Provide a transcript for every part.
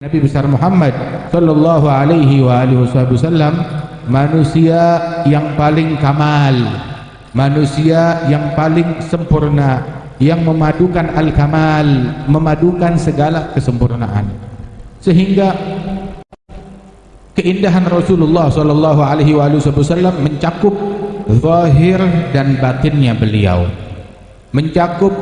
Nabi besar Muhammad sallallahu alaihi wasallam manusia yang paling kamal, manusia yang paling sempurna, yang memadukan al-kamal, memadukan segala kesempurnaan, sehingga keindahan Rasulullah sallallahu alaihi wasallam mencakup zahir dan batinnya beliau, mencakup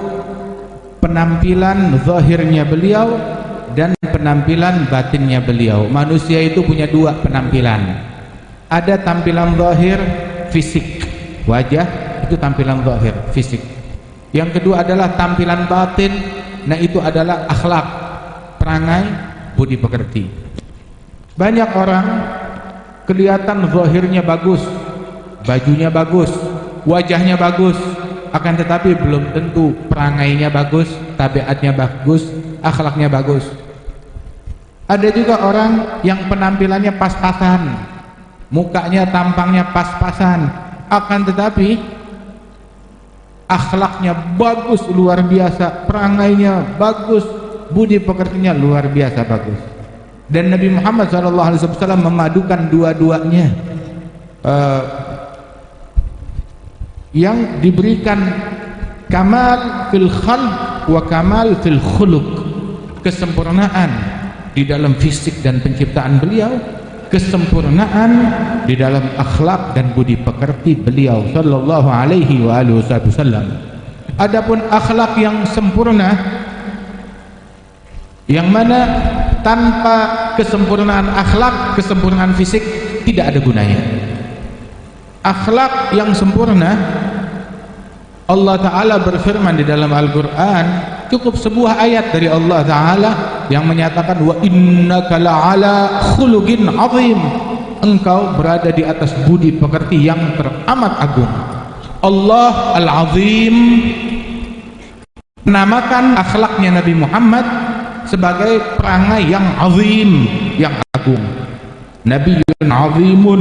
penampilan zahirnya beliau dan penampilan batinnya beliau. Manusia itu punya dua penampilan. Ada tampilan zahir fisik, wajah, itu tampilan zahir fisik. Yang kedua adalah tampilan batin, nah itu adalah akhlak, perangai, budi pekerti. Banyak orang kelihatan zahirnya bagus, bajunya bagus, wajahnya bagus, akan tetapi belum tentu perangainya bagus, tabiatnya bagus, akhlaknya bagus. Ada juga orang yang penampilannya pas-pasan, mukanya tampangnya pas-pasan, akan tetapi akhlaknya bagus luar biasa, perangainya bagus, budi pekertinya luar biasa bagus. Dan Nabi Muhammad SAW memadukan dua-duanya, yang diberikan kamal fil khalq wa kamal fil khuluq, kesempurnaan di dalam fisik dan penciptaan beliau, kesempurnaan di dalam akhlak dan budi pekerti beliau sallallahu alaihi wasallam. Adapun akhlak yang sempurna, yang mana tanpa kesempurnaan akhlak, kesempurnaan fisik tidak ada gunanya. Akhlak yang sempurna, Allah Ta'ala berfirman di dalam Al-Quran, cukup sebuah ayat dari Allah Ta'ala yang menyatakan wa innaka la'ala khuluqin azim, engkau berada di atas budi pekerti yang teramat agung. Allah Al-Azim menamakan akhlaknya Nabi Muhammad sebagai perangai yang azim, yang agung. Nabiyyun azimun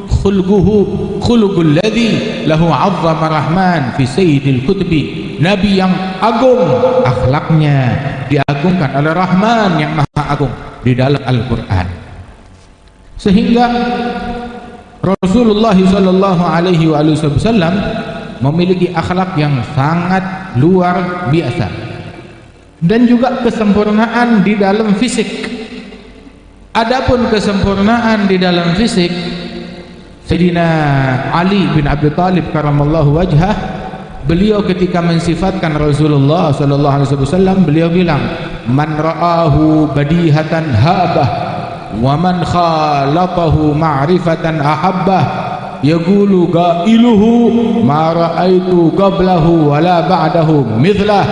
khulquhu khuluqul ladzi lahu 'azzama rahman fi sayyidil kutubi. Nabi yang agung, akhlaknya diagungkan oleh Rahman yang maha agung di dalam Al-Quran, sehingga Rasulullah sallallahu alaihi wasallam memiliki akhlak yang sangat luar biasa, dan juga kesempurnaan di dalam fisik. Adapun kesempurnaan di dalam fisik, Sayyidina Ali bin Abi Thalib karamallahu wajhah, beliau ketika mensifatkan Rasulullah sallallahu alaihi wasallam, beliau bilang, man ra'ahu badihatan habah wa man khalatahu ma'rifatan ahabbah, yaqulu qailuhu ma ra'aitu qablahu wala ba'dahu mithlah.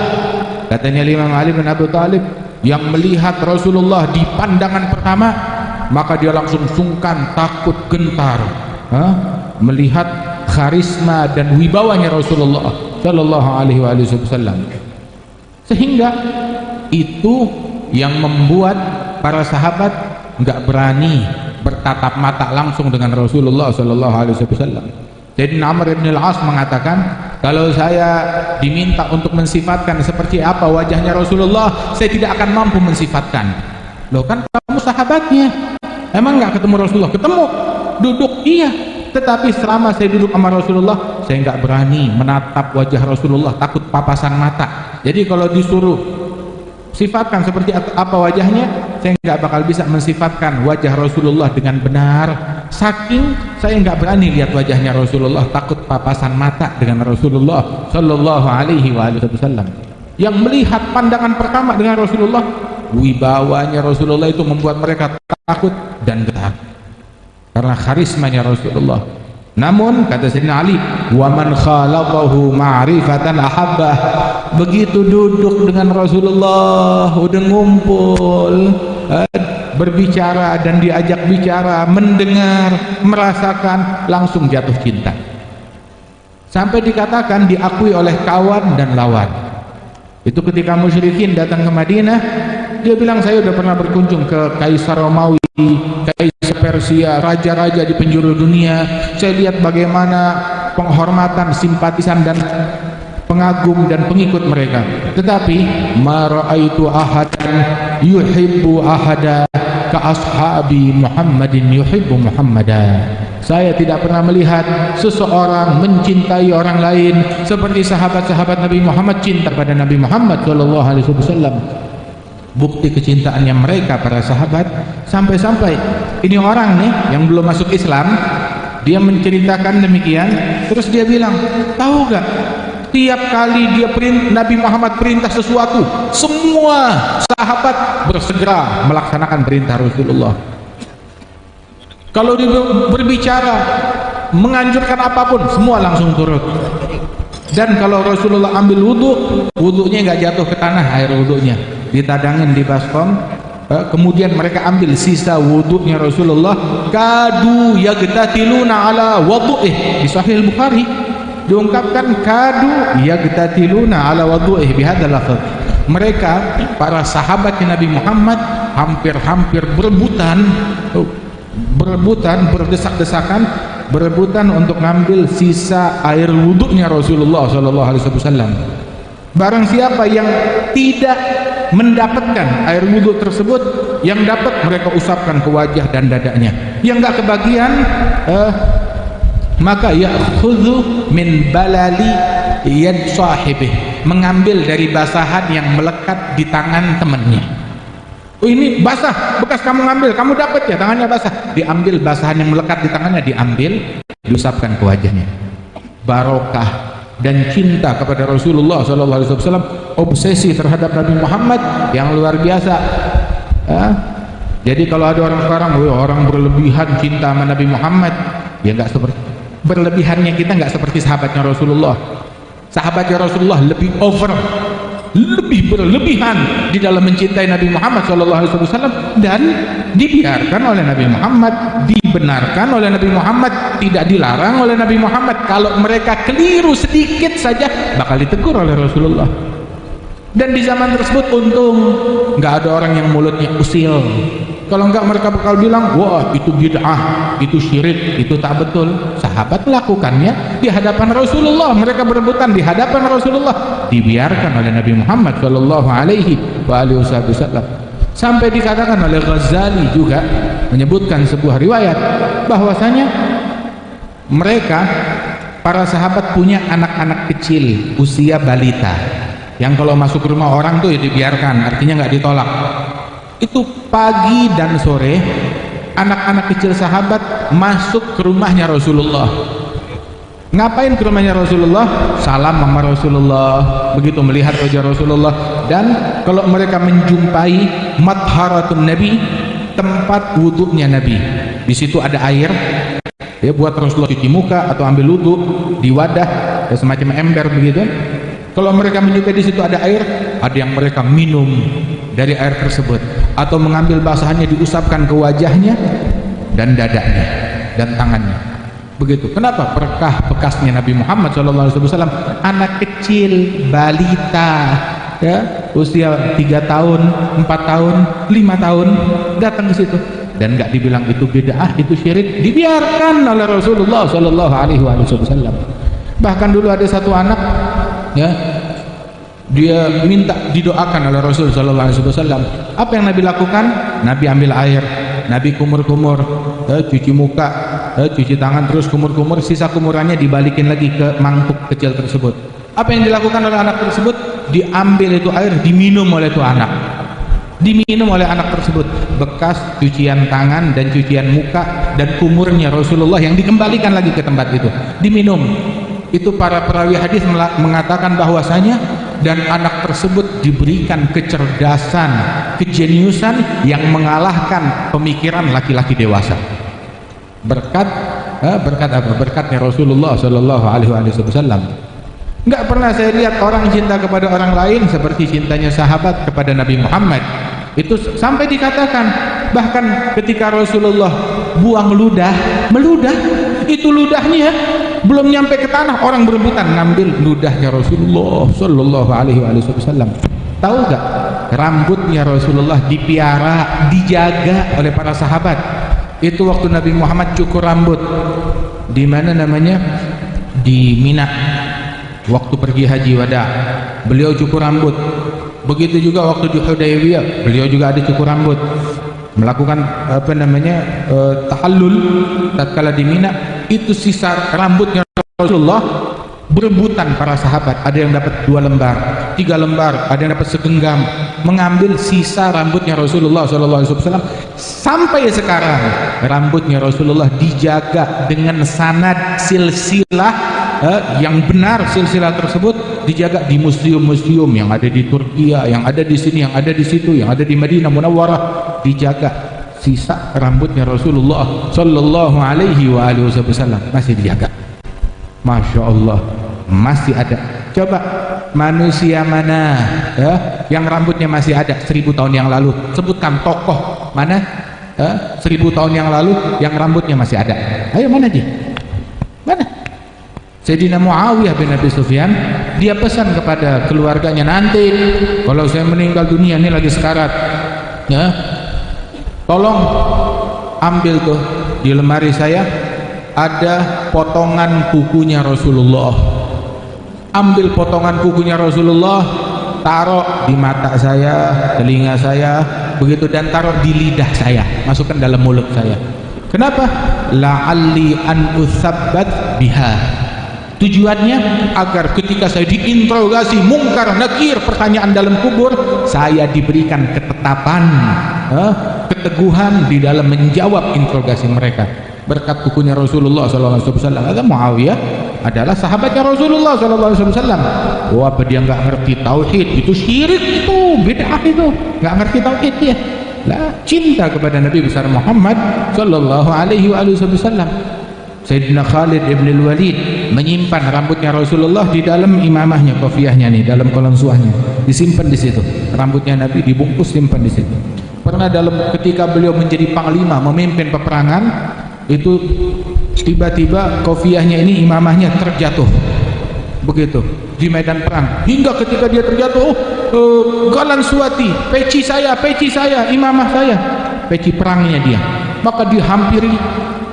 Katanya Imam Ali bin Abi Thalib, yang melihat Rasulullah di pandangan pertama, maka dia langsung sungkan, takut, gentar, melihat karisma dan wibawanya Rasulullah sallallahu alaihi wasallam, sehingga itu yang membuat para sahabat enggak berani bertatap mata langsung dengan Rasulullah sallallahu alaihi wasallam. Sayyidina Amr bin al-As mengatakan, kalau saya diminta untuk mensifatkan seperti apa wajahnya Rasulullah, saya tidak akan mampu mensifatkan. Loh, kan kamu sahabatnya, emang enggak ketemu Rasulullah? Ketemu, duduk, iya, tetapi selama saya duduk sama Rasulullah, saya nggak berani menatap wajah Rasulullah, takut papasan mata. Jadi kalau disuruh sifatkan seperti apa wajahnya, saya nggak bakal bisa mensifatkan wajah Rasulullah dengan benar, saking saya nggak berani lihat wajahnya Rasulullah, takut papasan mata dengan Rasulullah sallallahu alaihi wasallam. Yang melihat pandangan pertama dengan Rasulullah, wibawanya Rasulullah itu membuat mereka takut dan getar karena karismanya Rasulullah. Namun kata Sayyidina Ali, wa man khalaqahu ma'rifatan ahabbah, begitu duduk dengan Rasulullah, udah ngumpul, berbicara dan diajak bicara, mendengar, merasakan, langsung jatuh cinta, sampai dikatakan diakui oleh kawan dan lawan. Itu ketika musyrikin datang ke Madinah, dia bilang, saya udah pernah berkunjung ke Kaisar Romawi, Kaisar Persia, raja-raja di penjuru dunia. Saya lihat bagaimana penghormatan, simpatisan dan pengagum dan pengikut mereka. Tetapi ma ra'aitu ahadan yuhibbu ahada ka ashabi Muhammadin yuhibbu Muhammadan. Saya tidak pernah melihat seseorang mencintai orang lain seperti sahabat-sahabat Nabi Muhammad cinta pada Nabi Muhammad sallallahu alaihi wasallam. Bukti kecintaannya mereka para sahabat, sampai-sampai ini orang nih yang belum masuk Islam, dia menceritakan demikian, terus dia bilang, tahu gak, tiap kali Nabi Muhammad perintah sesuatu, semua sahabat bersegera melaksanakan perintah Rasulullah. Kalau dia berbicara menganjurkan apapun, semua langsung turut. Dan kalau Rasulullah ambil wudhunya nggak jatuh ke tanah, air wudhunya ditadangin di baskom. Kemudian mereka ambil sisa wudhunya Rasulullah, kadu yagtatiluna ala wudu'ih. Di Sahih Bukhari diungkapkan kadu yagtatiluna ala wudu'ih bihadzal lafaz. Mereka para sahabatnya Nabi Muhammad hampir-hampir berebutan berdesak-desakan, berebutan untuk ngambil sisa air wudhunya Rasulullah sallallahu alaihi wasallam. Barang siapa yang tidak mendapatkan air wudhu tersebut, yang dapat mereka usapkan ke wajah dan dadanya. Yang enggak kebagian, maka ya'khudhu min balali yad sahibih, mengambil dari basahan yang melekat di tangan temannya. Oh, ini basah, bekas kamu ngambil, kamu dapat ya, tangannya basah. Diambil basahan yang melekat di tangannya, diambil, diusapkan ke wajahnya. Barokah dan cinta kepada Rasulullah SAW, obsesi terhadap Nabi Muhammad yang luar biasa. Jadi kalau ada orang sekarang, orang berlebihan cinta sama Nabi Muhammad, ya nggak seperti berlebihannya kita, nggak seperti sahabatnya Rasulullah. Sahabatnya Rasulullah lebih over, lebih berlebihan di dalam mencintai Nabi Muhammad SAW, dan dibiarkan oleh Nabi Muhammad, dibenarkan oleh Nabi Muhammad, tidak dilarang oleh Nabi Muhammad. Kalau mereka keliru sedikit saja bakal ditegur oleh Rasulullah. Dan di zaman tersebut untung nggak ada orang yang mulutnya usil. Kalau enggak mereka bakal bilang, wah itu bid'ah, itu syirik, itu tak betul. Sahabat melakukannya di hadapan Rasulullah, mereka berebutan di hadapan Rasulullah, dibiarkan oleh Nabi Muhammad sallallahu alaihi wasallam. Sampai dikatakan oleh Ghazali juga menyebutkan sebuah riwayat bahwasanya mereka para sahabat punya anak-anak kecil usia balita yang kalau masuk rumah orang tuh ya dibiarkan, artinya nggak ditolak. Itu pagi dan sore anak-anak kecil sahabat masuk ke rumahnya Rasulullah. Ngapain ke rumahnya Rasulullah? Salam sama Rasulullah, begitu melihat wajah Rasulullah. Dan kalau mereka menjumpai matharatun Nabi, tempat wudhunya Nabi, di situ ada air ya buat Rasulullah cuci muka atau ambil wudhu di wadah ya, semacam ember begitu. Kalau mereka menjumpai di situ ada air, ada yang mereka minum dari air tersebut, atau mengambil basahannya diusapkan ke wajahnya dan dadanya dan tangannya. Begitu. Kenapa? Berkah bekasnya Nabi Muhammad SAW. Anak kecil, balita, ya, usia 3 tahun, 4 tahun, 5 tahun datang ke situ, dan nggak dibilang itu bid'ah, itu syirik, dibiarkan oleh Rasulullah SAW. Bahkan dulu ada satu anak, ya, dia minta didoakan oleh Rasul sallallahu alaihi wasallam. Apa yang Nabi lakukan? Nabi ambil air, Nabi kumur-kumur, cuci muka, cuci tangan, terus kumur-kumur, sisa kumurannya dibalikin lagi ke mangkuk kecil tersebut. Apa yang dilakukan oleh anak tersebut? Diambil itu air, diminum oleh itu anak. Diminum oleh anak tersebut. Bekas cucian tangan dan cucian muka dan kumurnya Rasulullah yang dikembalikan lagi ke tempat itu, diminum. Itu para perawi hadis mengatakan bahwasanya dan anak tersebut diberikan kecerdasan, kejeniusan yang mengalahkan pemikiran laki-laki dewasa. Berkat apa? Berkatnya Rasulullah sallallahu alaihi wasallam. Enggak pernah saya lihat orang cinta kepada orang lain seperti cintanya sahabat kepada Nabi Muhammad. Itu sampai dikatakan bahkan ketika Rasulullah buang meludah, itu ludahnya belum nyampe ke tanah, orang berebutan ngambil ludahnya Rasulullah sallallahu alaihi wasallam. Tahu gak? Rambutnya Rasulullah dipiara, dijaga oleh para sahabat. Itu waktu Nabi Muhammad cukur rambut di mana namanya, di Mina. waktu pergi haji wada, beliau cukur rambut. Begitu juga waktu di Hudaybiyah, beliau juga ada cukur rambut, melakukan tahallul tatkala di Mina. Itu sisa rambutnya Rasulullah, berebutan para sahabat, ada yang dapat 2 lembar, 3 lembar, ada yang dapat segenggam, mengambil sisa rambutnya Rasulullah SAW. Sampai sekarang rambutnya Rasulullah dijaga dengan sanad silsilah yang benar. Silsilah tersebut dijaga di museum-museum yang ada di Turki, yang ada di sini, yang ada di situ, yang ada di Madinah Munawwarah. Dijaga sisa rambutnya Rasulullah sallallahu alaihi wasallam, masih dijaga. Masya Allah, masih ada. Coba manusia mana yang rambutnya masih ada 1000 tahun yang lalu? Sebutkan tokoh mana 1000 tahun yang lalu yang rambutnya masih ada. Ayo, mana dia? Mana? Sayyidina Muawiyah bin Abi Sufyan, dia pesan kepada keluarganya, nanti kalau saya meninggal dunia, ini lagi sekarat ya, tolong ambil tuh di lemari saya ada potongan kukunya Rasulullah. Ambil potongan kukunya Rasulullah, taruh di mata saya, telinga saya, begitu, dan taruh di lidah saya, masukkan dalam mulut saya. Kenapa? La'alli an usabbat biha. Tujuannya agar ketika saya diinterogasi mungkar nakir, pertanyaan dalam kubur, saya diberikan ketetapan, keteguhan di dalam menjawab interogasi mereka. Berkat kukunya Rasulullah SAW. Ada Muawiyah adalah sahabatnya Rasulullah SAW. Wah, apa dia nggak ngerti tauhid? Itu syirik, itu bid'ah, itu nggak ngerti tauhid dia. Lah, cinta kepada Nabi besar Muhammad Sallallahu Alaihi Wasallam. Sayyidina Khalid ibn al-Walid menyimpan rambutnya Rasulullah di dalam imamahnya, kofiahnya nih, dalam kolonsuahnya, disimpan di situ. Rambutnya Nabi dibungkus, simpan di situ. Pernah ketika beliau menjadi panglima memimpin peperangan, itu tiba-tiba kofiahnya ini, imamahnya terjatuh. Begitu di medan perang, hingga ketika dia terjatuh, Galan Suwati, peci saya, imamah saya, peci perangnya dia. Maka dihampiri,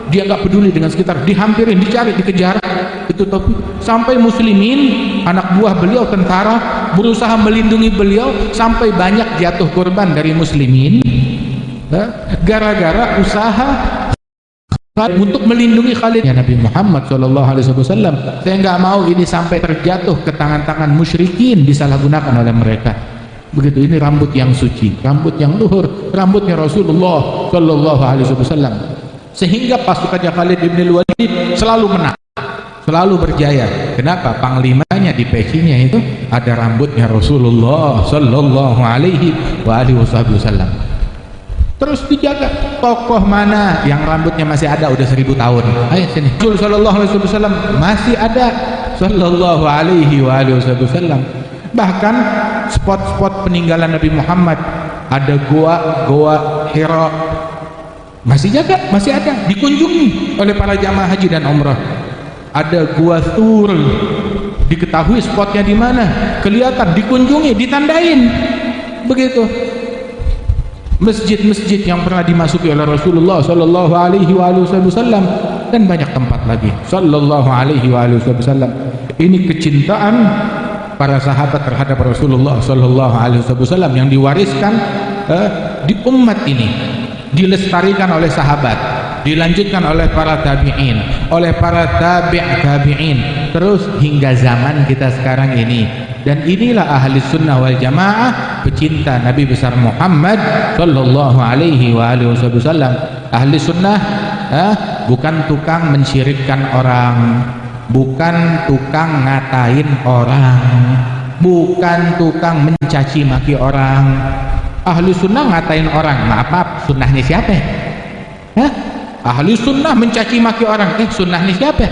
dia nggak peduli dengan sekitar, dihampirin, dicari, dikejar itu topi, sampai muslimin, anak buah beliau, tentara, berusaha melindungi beliau, sampai banyak jatuh korban dari muslimin gara-gara usaha untuk melindungi Khalid ya Nabi Muhammad SAW. Saya nggak mau ini sampai terjatuh ke tangan-tangan musyrikin, disalahgunakan oleh mereka. Begitu, ini rambut yang suci, rambut yang luhur, rambutnya Rasulullah SAW. Sehingga pasukannya Khalid bin Walid selalu menang, selalu berjaya. Kenapa? Panglimanya di pecinya itu ada rambutnya Rasulullah sallallahu alaihi wasallam. Terus dijaga. Tokoh mana yang rambutnya masih ada udah 1000 tahun? Ayo sini. Rasul sallallahu alaihi wasallam masih ada sallallahu alaihi wasallam. Bahkan spot-spot peninggalan Nabi Muhammad, ada goa Hira, masih jaga, masih ada, dikunjungi oleh para jamaah haji dan umrah. Ada gua Tur, diketahui spotnya di mana, kelihatan, dikunjungi, ditandain. Begitu. Masjid-masjid yang pernah dimasuki oleh Rasulullah sallallahu alaihi wasallam, dan banyak tempat lagi sallallahu alaihi wasallam. Ini kecintaan para sahabat terhadap Rasulullah sallallahu alaihi wasallam yang diwariskan di umat ini, dilestarikan oleh sahabat, dilanjutkan oleh para tabi'in, oleh para tabi'in, terus hingga zaman kita sekarang ini. Dan inilah ahli sunnah wal jamaah, pecinta Nabi besar Muhammad sallallahu alaihi wasallam. Ahli sunnah bukan tukang mensyirikkan orang, bukan tukang ngatain orang, bukan tukang mencaci maki orang. Ahli sunnah ngatain orang, maaf, sunnahnya siapa? Ahli sunnah mencaci maki orang, sunnahnya siapa?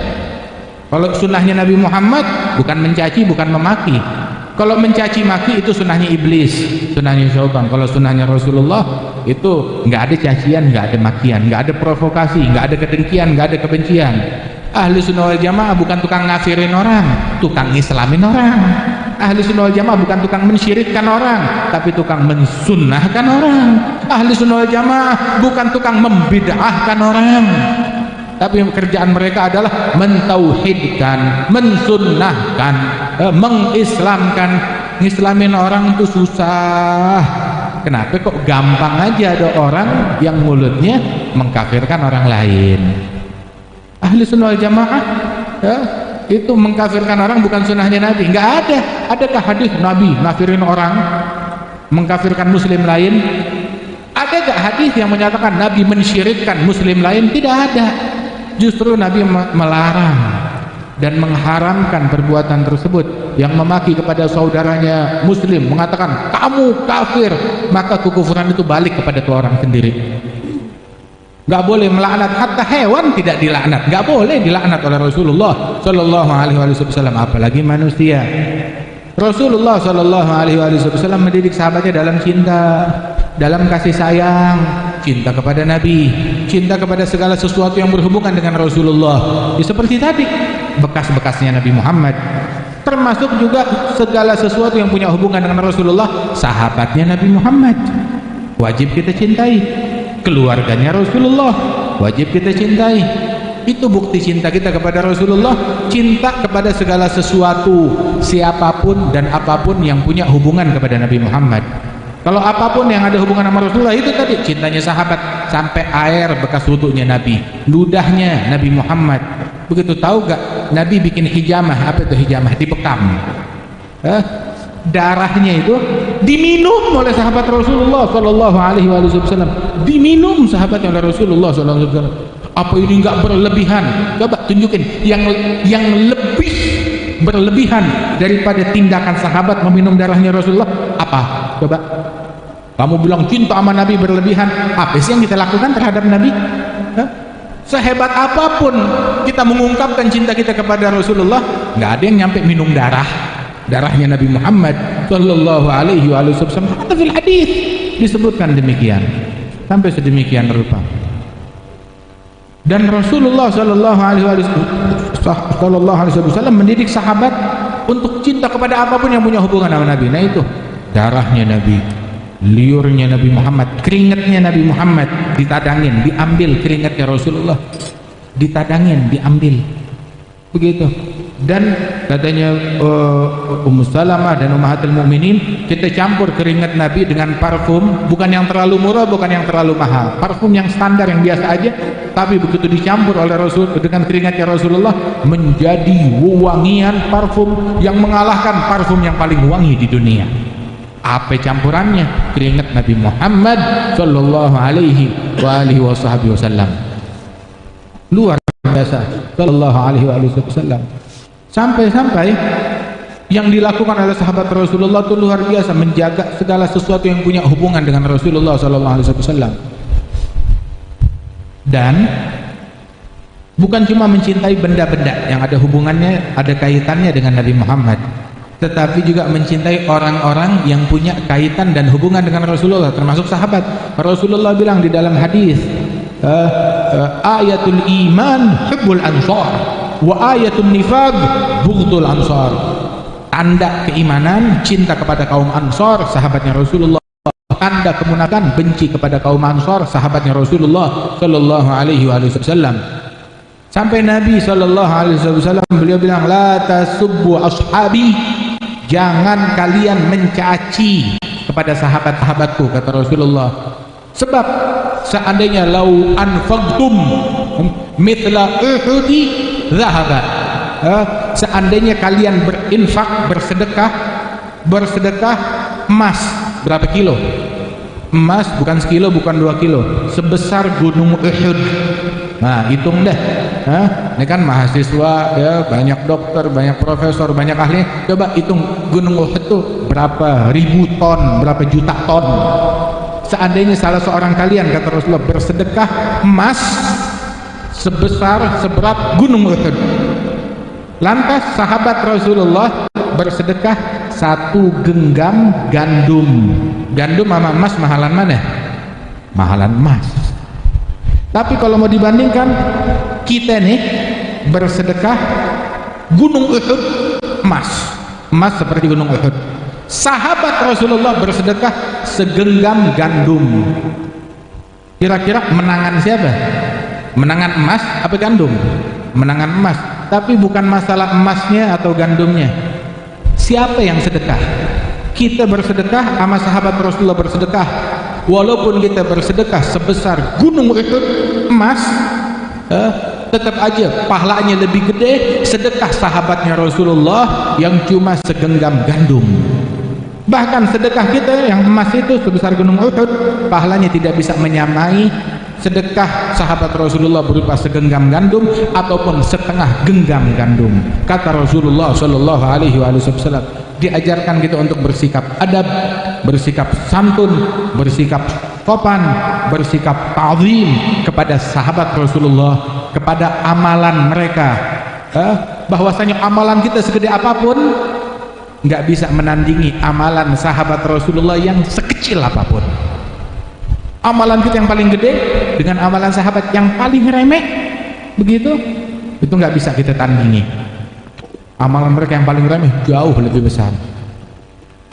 Kalau sunnahnya Nabi Muhammad bukan mencaci, bukan memaki. Kalau mencaci maki itu sunnahnya iblis, sunnahnya syaitan. Kalau sunnahnya Rasulullah itu nggak ada cacian, nggak ada makian, nggak ada provokasi, nggak ada kedengkian, nggak ada kebencian. Ahli sunnah wal jamaah bukan tukang ngafirin orang, tukang islamin orang. Ahli sunnah wal jamaah bukan tukang mensyirikkan orang, tapi tukang mensunnahkan orang. Ahli sunnah wal jamaah bukan tukang membid'ahkan orang, tapi kerjaan mereka adalah mentauhidkan, mensunnahkan. mengislamkan. Ngislamin orang itu susah. Kenapa kok gampang aja ada orang yang mulutnya mengkafirkan orang lain? Ahli sunnah wal jamaah itu mengkafirkan orang bukan sunnahnya Nabi. Nggak ada. Adakah hadis Nabi ngafirin orang, mengkafirkan muslim lain? Ada gak hadis yang menyatakan Nabi mensyirikkan muslim lain? Tidak ada. Justru Nabi melarang dan mengharamkan perbuatan tersebut. Yang memaki kepada saudaranya muslim, mengatakan kamu kafir, maka kekufuran itu balik kepada tu orang sendiri. Gak boleh melaknat, hatta hewan tidak dilaknat, gak boleh dilaknat oleh Rasulullah Sallallahu Alaihi Wasallam, apalagi manusia. Rasulullah Sallallahu Alaihi Wasallam mendidik sahabatnya dalam cinta, dalam kasih sayang, cinta kepada Nabi, cinta kepada segala sesuatu yang berhubungan dengan Rasulullah. Seperti tadi bekas-bekasnya Nabi Muhammad, termasuk juga segala sesuatu yang punya hubungan dengan Rasulullah, sahabatnya Nabi Muhammad wajib kita cintai, keluarganya Rasulullah wajib kita cintai. Itu bukti cinta kita kepada Rasulullah, cinta kepada segala sesuatu, siapapun dan apapun yang punya hubungan kepada Nabi Muhammad. Kalau apapun yang ada hubungan sama Rasulullah, itu tadi cintanya sahabat, sampai air bekas wudunya Nabi, ludahnya Nabi Muhammad. Begitu tahu gak Nabi bikin hijamah? Apa itu hijamah? Dibekam. Darahnya itu diminum oleh sahabat Rasulullah Sallallahu Alaihi Wasallam, diminum sahabatnya oleh Rasulullah Sallallahu Alaihi Wasallam. Apa ini enggak berlebihan? Coba tunjukin yang lebih berlebihan daripada tindakan sahabat meminum darahnya Rasulullah. Apa? Coba. Kamu bilang cinta sama Nabi berlebihan, apa sih yang kita lakukan terhadap Nabi? Sehebat apapun kita mengungkapkan cinta kita kepada Rasulullah, nggak ada yang nyampe minum darahnya Nabi Muhammad Sallallahu Alaihi Wasallam. Ada fil hadis disebutkan demikian, sampai sedemikian rupa. Dan Rasulullah Sallallahu Alaihi Wasallam mendidik sahabat untuk cinta kepada apapun yang punya hubungan dengan Nabi. Nah itu darahnya Nabi, liurnya Nabi Muhammad, keringatnya Nabi Muhammad ditadangin, diambil keringatnya Rasulullah, ditadangin, diambil, begitu. Dan katanya Ummu Salamah dan Ummahatul Mukminin, kita campur keringat Nabi dengan parfum, bukan yang terlalu murah, bukan yang terlalu mahal, parfum yang standar yang biasa aja, tapi begitu dicampur oleh Rasul dengan keringatnya Rasulullah, menjadi wewangian parfum yang mengalahkan parfum yang paling wangi di dunia. Apa campurannya? Keringat Nabi Muhammad Sallallahu Alaihi Wasallam. Luar biasa. Sallallahu Alaihi Wasallam. Sampai-sampai yang dilakukan oleh sahabat Rasulullah itu luar biasa, menjaga segala sesuatu yang punya hubungan dengan Rasulullah Sallallahu Alaihi Wasallam. Dan bukan cuma mencintai benda-benda yang ada hubungannya, ada kaitannya dengan Nabi Muhammad, tetapi juga mencintai orang-orang yang punya kaitan dan hubungan dengan Rasulullah, termasuk sahabat. Rasulullah bilang di dalam hadis, ayatul iman hubbul ansar wa ayatul nifaq bughdul ansar. Tanda keimanan cinta kepada kaum Ansar, sahabatnya Rasulullah. Tanda kemunafikan benci kepada kaum Ansar, sahabatnya Rasulullah Sallallahu Alaihi Wasallam. Sampai Nabi Sallallahu Alaihi Wasallam beliau bilang, la tasubbu ashabi, jangan kalian mencaci kepada sahabat-sahabatku, kata Rasulullah. Sebab seandainya lau anfaqtum mithla uhudi dhahaba, seandainya kalian berinfak, bersedekah emas berapa kilo? Emas bukan sekilo, bukan 2 kilo, sebesar gunung Uhud. Nah hitung deh, ini kan mahasiswa ya, banyak dokter, banyak profesor, banyak ahli. Coba hitung gunung Uhud itu berapa ribu ton, berapa juta ton. Seandainya salah seorang kalian, kata Rasulullah, bersedekah emas seberat gunung Uhud. Lantas sahabat Rasulullah bersedekah 1 genggam gandum. Gandum sama emas mahalan mana? Mahalan emas. Tapi kalau mau dibandingkan, kita nih bersedekah gunung Uhud emas seperti gunung Uhud. Sahabat Rasulullah bersedekah segenggam gandum. Kira-kira menangan siapa? Menangan emas apa gandum? Menangan emas. Tapi bukan masalah emasnya atau gandumnya, Siapa yang sedekah? Kita bersedekah sama sahabat Rasulullah bersedekah. Walaupun kita bersedekah sebesar gunung Uhud emas, tetap aja pahalanya lebih gede sedekah sahabatnya Rasulullah yang cuma segenggam gandum. Bahkan sedekah kita yang emas itu sebesar gunung Uhud, pahalanya tidak bisa menyamai sedekah sahabat Rasulullah berupa segenggam gandum ataupun setengah genggam gandum. Kata Rasulullah sallallahu alaihi wasallam, diajarkan kita untuk bersikap adab, bersikap santun, bersikap sopan, bersikap ta'zim kepada sahabat Rasulullah, kepada amalan mereka. Bahwasanya amalan kita segede apapun nggak bisa menandingi amalan sahabat Rasulullah yang sekecil apapun. Amalan kita yang paling gede dengan amalan sahabat yang paling remeh, begitu, itu nggak bisa kita tandingi. Amalan mereka yang paling remeh jauh lebih besar.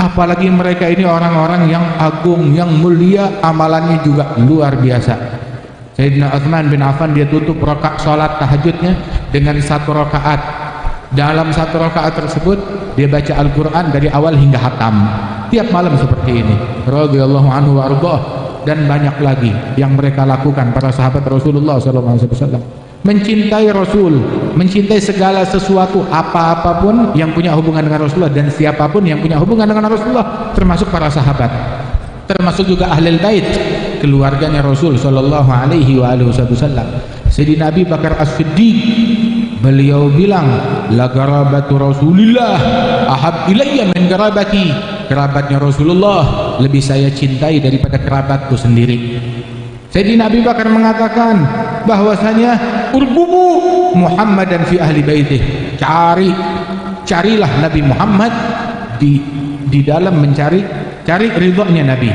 Apalagi mereka ini orang-orang yang agung, yang mulia, amalannya juga luar biasa. Sayyidina Utsman bin Affan dia tutup rakaat salat tahajudnya dengan 1 rakaat. Dalam 1 rakaat tersebut dia baca Al-Quran dari awal hingga hatam tiap malam seperti ini, radhiyallahu anhu wa ardhah. Dan banyak lagi yang mereka lakukan para sahabat Rasulullah SAW, mencintai Rasul, mencintai segala sesuatu, apa-apapun yang punya hubungan dengan Rasulullah dan siapapun yang punya hubungan dengan Rasulullah, termasuk para sahabat, termasuk juga ahlul bait, keluarganya Rasul sallallahu alaihi wasallam. Sayyidina Abi Bakar As-Siddiq, beliau bilang, la garabatu Rasulillah ahab ilayya min garabati. Kerabatnya Rasulullah lebih saya cintai daripada kerabatku sendiri. Sayyidina Abi Bakar mengatakan bahwasanya urgumu Muhammadan fi ahli baitih, carilah Nabi Muhammad di dalam cari ridhonya Nabi,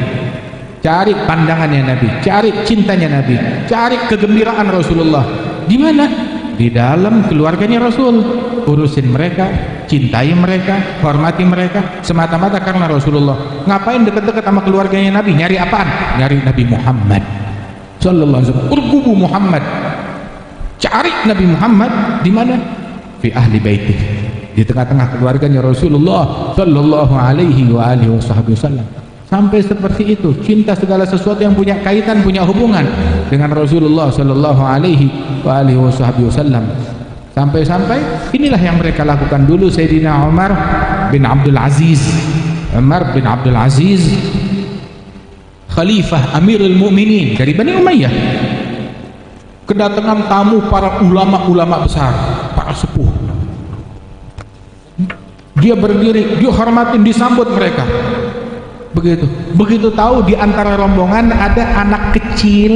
cari pandangannya Nabi, cari cintanya Nabi, cari kegembiraan Rasulullah. Di mana? Di dalam keluarganya Rasul. Urusin mereka, cintai mereka, hormati mereka semata-mata karena Rasulullah. Ngapain deket-deket sama keluarganya Nabi? Nyari apaan? Nyari Nabi Muhammad sallallahu alaihi wasallam. Urgubu Muhammad, cari Nabi Muhammad di mana? Fi ahli baitih, di tengah-tengah keluarganya Rasulullah sallallahu alaihi wasallam. Sampai seperti itu, cinta segala sesuatu yang punya kaitan, punya hubungan dengan Rasulullah sallallahu alaihi wasallam. Sampai-sampai inilah yang mereka lakukan dulu. Sayyidina Umar bin Abdul Aziz, Khalifah Amirul Mukminin dari Bani Umayyah, kedatangan tamu para ulama-ulama besar, para sepuh. Dia berdiri, dihormatin, disambut mereka. Begitu tahu di antara rombongan ada anak kecil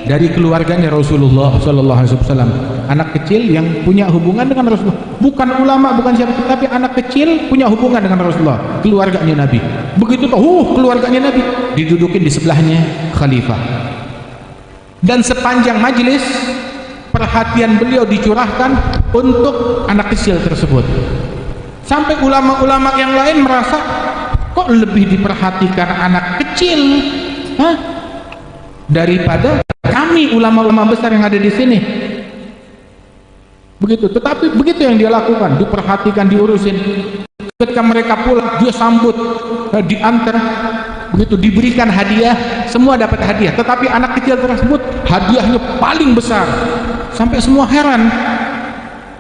dari keluarganya Rasulullah sallallahu alaihi wasallam. Anak kecil yang punya hubungan dengan Rasulullah, bukan ulama, bukan siapa, tapi anak kecil punya hubungan dengan Rasulullah, keluarganya Nabi. Begitu tahu keluarganya Nabi, didudukin di sebelahnya khalifah. Dan sepanjang majelis perhatian beliau dicurahkan untuk anak kecil tersebut. Sampai ulama-ulama yang lain merasa kok lebih diperhatikan anak kecil daripada kami ulama-ulama besar yang ada di sini. Begitu, tetapi begitu yang dia lakukan, diperhatikan, diurusin. Ketika mereka pulang, dia sambut, diantar, begitu, diberikan hadiah, semua dapat hadiah. Tetapi anak kecil tersebut hadiahnya paling besar, sampai semua heran.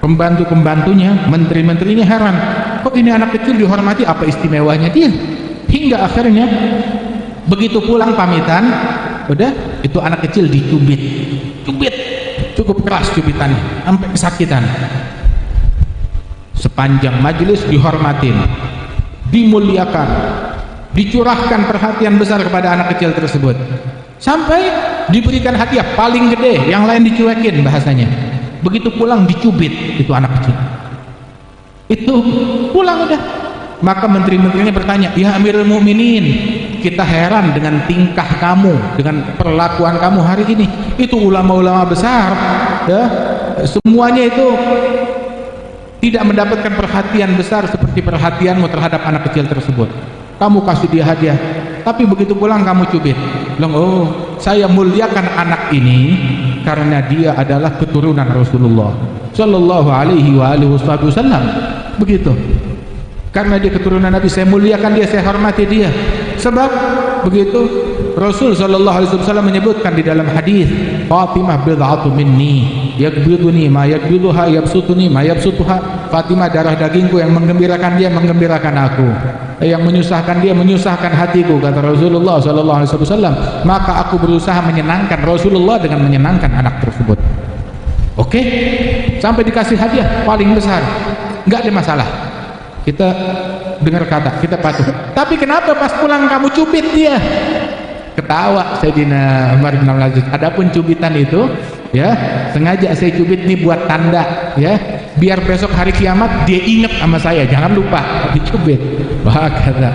Pembantu-pembantunya, menteri-menterinya heran, kok ini anak kecil dihormati, apa istimewanya dia? Hingga akhirnya begitu pulang pamitan, udah, itu anak kecil dicubit, cukup keras cubitannya, sampai kesakitan. Sepanjang majelis dihormatin, dimuliakan, dicurahkan perhatian besar kepada anak kecil tersebut, sampai diberikan hadiah paling gede, yang lain dicuekin bahasanya. Begitu pulang dicubit itu anak kecil, itu pulang udah. Maka menteri-menterinya bertanya, ya Amirul Mukminin, kita heran dengan tingkah kamu, dengan perlakuan kamu hari ini. Itu ulama-ulama besar, ya, semuanya itu tidak mendapatkan perhatian besar seperti perhatianmu terhadap anak kecil tersebut. Kamu kasih dia hadiah, tapi begitu pulang kamu cubit. Bilang, oh, saya muliakan anak ini karena dia adalah keturunan Rasulullah sallallahu alaihi wasallam. begitu. Karena dia keturunan Nabi, saya muliakan dia, saya hormati dia. Sebab begitu Rasul sallallahu alaihi wasallam menyebutkan di dalam hadis, Fatimah bid'atu minni, yakbiduni ma yakbiduha, yabsutuni ma yabsutuha. Fatimah darah dagingku, yang menggembirakan dia menggembirakan aku, yang menyusahkan dia menyusahkan hatiku, kata Rasulullah sallallahu alaihi wasallam. Maka aku berusaha menyenangkan Rasulullah dengan menyenangkan anak tersebut. Oke? Sampai dikasih hadiah paling besar, enggak ada masalah. Kita dengar kata, kita patuh. Tapi kenapa pas pulang kamu cubit dia? Ketawa Sayyidina Umar bin Abdul Aziz. Adapun cubitan itu, ya, sengaja saya cubit nih buat tanda, ya, biar besok hari kiamat dia ingat sama saya. Jangan lupa dicubit. Wah, kata,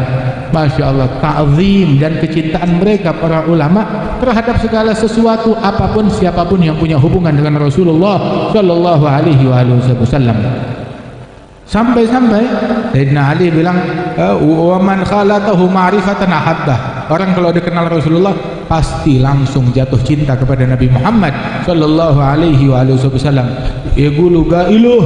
Masya Allah, ta'zim dan kecintaan mereka para ulama terhadap segala sesuatu, apapun siapapun yang punya hubungan dengan Rasulullah Shallallahu Alaihi Wasallam. Sampai-sampai Sayyidina Ali bilang, wa man khalatahu ma'rifatan ahabbah. Orang kalau dikenal Rasulullah pasti langsung jatuh cinta kepada Nabi Muhammad sallallahu alaihi wasallam. Yaqulu qailuh,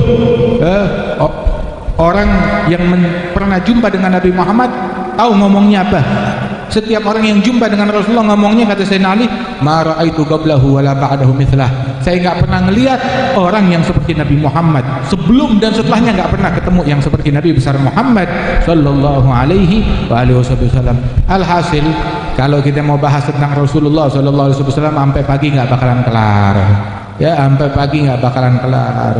orang yang pernah jumpa dengan Nabi Muhammad tahu ngomongnya apa. Setiap orang yang jumpa dengan Rasulullah ngomongnya, kata Sayyidina Ali, ma ra'aitu qablahu wala ba'dahu mithlah. Saya enggak pernah ngelihat orang yang seperti Nabi Muhammad. Sebelum dan setelahnya enggak pernah ketemu yang seperti Nabi besar Muhammad sallallahu alaihi wasallam. Alhasil, kalau kita mau bahas tentang Rasulullah sallallahu alaihi wasallam sampai pagi enggak bakalan kelar. Ya, sampai pagi enggak bakalan kelar.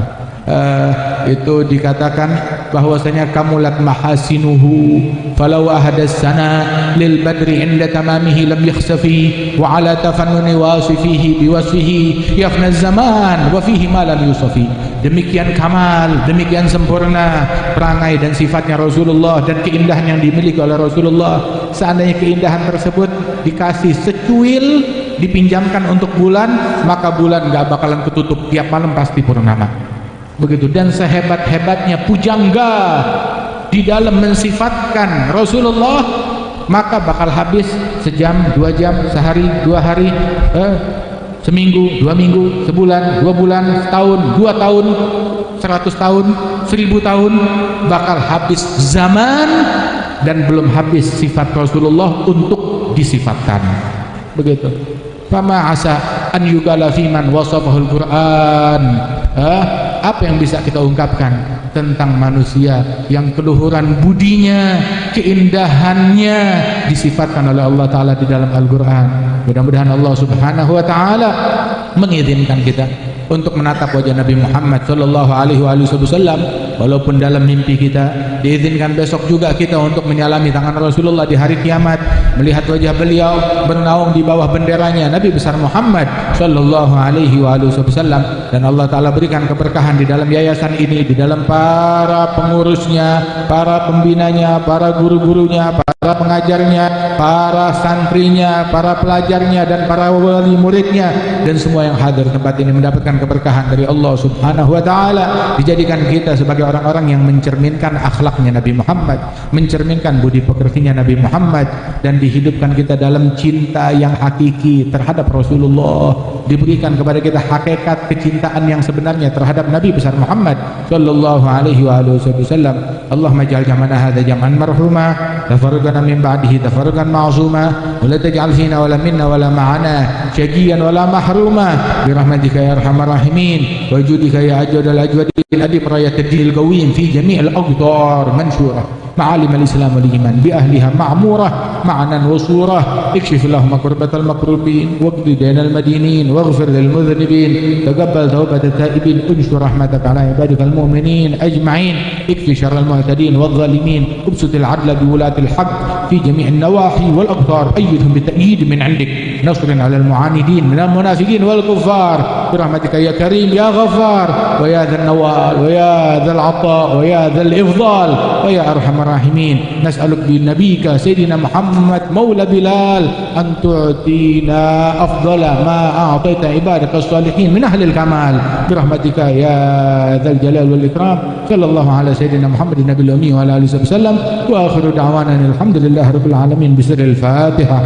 Itu dikatakan bahwasanya kamulat mahasinuhu falau ahadas sana lil badri inda tamamihi lam yakhsafi wa ala tafannuni wasifihi biwasfihi yafna zaman wa fihi ma lam yusafi. Demikian kamal, demikian sempurna perangai dan sifatnya Rasulullah dan keindahan yang dimiliki oleh Rasulullah. Seandainya keindahan tersebut dikasih secuil, dipinjamkan untuk bulan, maka bulan gak bakalan ketutup, tiap malam pasti purnama. Begitu. Dan sehebat-hebatnya pujangga di dalam mensifatkan Rasulullah, maka bakal habis sejam, 2 jam, sehari, 2 hari, seminggu, 2 minggu, sebulan, 2 bulan, setahun, 2 tahun, 100 tahun, 1000 tahun, bakal habis zaman dan belum habis sifat Rasulullah untuk disifatkan. Begitu. Fama asa an yugala fiman wasafahul Quran. Apa yang bisa kita ungkapkan tentang manusia yang keluhuran budinya, keindahannya disifatkan oleh Allah Ta'ala di dalam Al-Quran. Mudah-mudahan Allah Subhanahu Wa Ta'ala mengizinkan kita untuk menatap wajah Nabi Muhammad Sallallahu Alaihi Wasallam, walaupun dalam mimpi kita. Diizinkan besok juga kita untuk menyalami tangan Rasulullah di hari kiamat, melihat wajah beliau bernaung di bawah benderanya Nabi besar Muhammad Sallallahu Alaihi Wasallam. Dan Allah Ta'ala berikan keberkahan di dalam yayasan ini, di dalam para pengurusnya, para pembinanya, para guru-gurunya, para pengajarnya, para santrinya, para pelajarnya, dan para wali muridnya, dan semua yang hadir tempat ini mendapatkan keberkahan dari Allah Subhanahu Wa Ta'ala. Dijadikan kita sebagai orang-orang yang mencerminkan akhlaknya Nabi Muhammad, mencerminkan budi pekertinya Nabi Muhammad, dan dihidupkan kita dalam cinta yang hakiki terhadap Rasulullah. Diberikan kepada kita hakikat kecintaan yang sebenarnya terhadap Nabi besar Muhammad sallallahu alaihi wasallam. Allahumma ja'al jam'ana hadza jam'an marhuma, tafarraqana min ba'dihi tafarruqan ma'suma, wa la taj'al fina wa la minna wa la ma'ana syaqiyan wa la mahruma bi rahmatika ya arhamar rahimin wa judika ya ajwadal ajwadin adib rayatid qawim fi jami'il aqdar mansyurah ma'alim al-islam wal iman bi ahliha ma'murah ma'nan wa surah. Ikshif Allahumma kurbatal makrubin waqdi dainal madinin waghfir lil mudhnibin taqabbal tawbatat taibin unshur rahmataka ala ibadikal mu'minin ajma'in. Ikfi syarral mu'tadin wal zalimin ubsutil adla bi wulatil haqq fi jami'in nawahi wal aqdar ayyidhum bi ta'yid min 'indik nasrin 'ala al mu'anidin min al munafiqin wal kuffar bi rahmatika ya karim ya ghaffar wa ya dhal nawal wa ya dhal 'ata wa ya dhal ifdal wa ya arhamar rahimin. Nas'aluk bi nabiyika sayyidina Muhammad maula Bilal an tu'tina afdala ma a'taita ibadaka as-salihin min ahli al-kamal bi rahmatika ya dzal jalal wal ikram. Sallallahu ala sayyidina Muhammadin nabiyil ummi wa ala alihi wasallam wa akhiru da'wana alhamdulillahi rabbil alamin bi sirril Fatihah.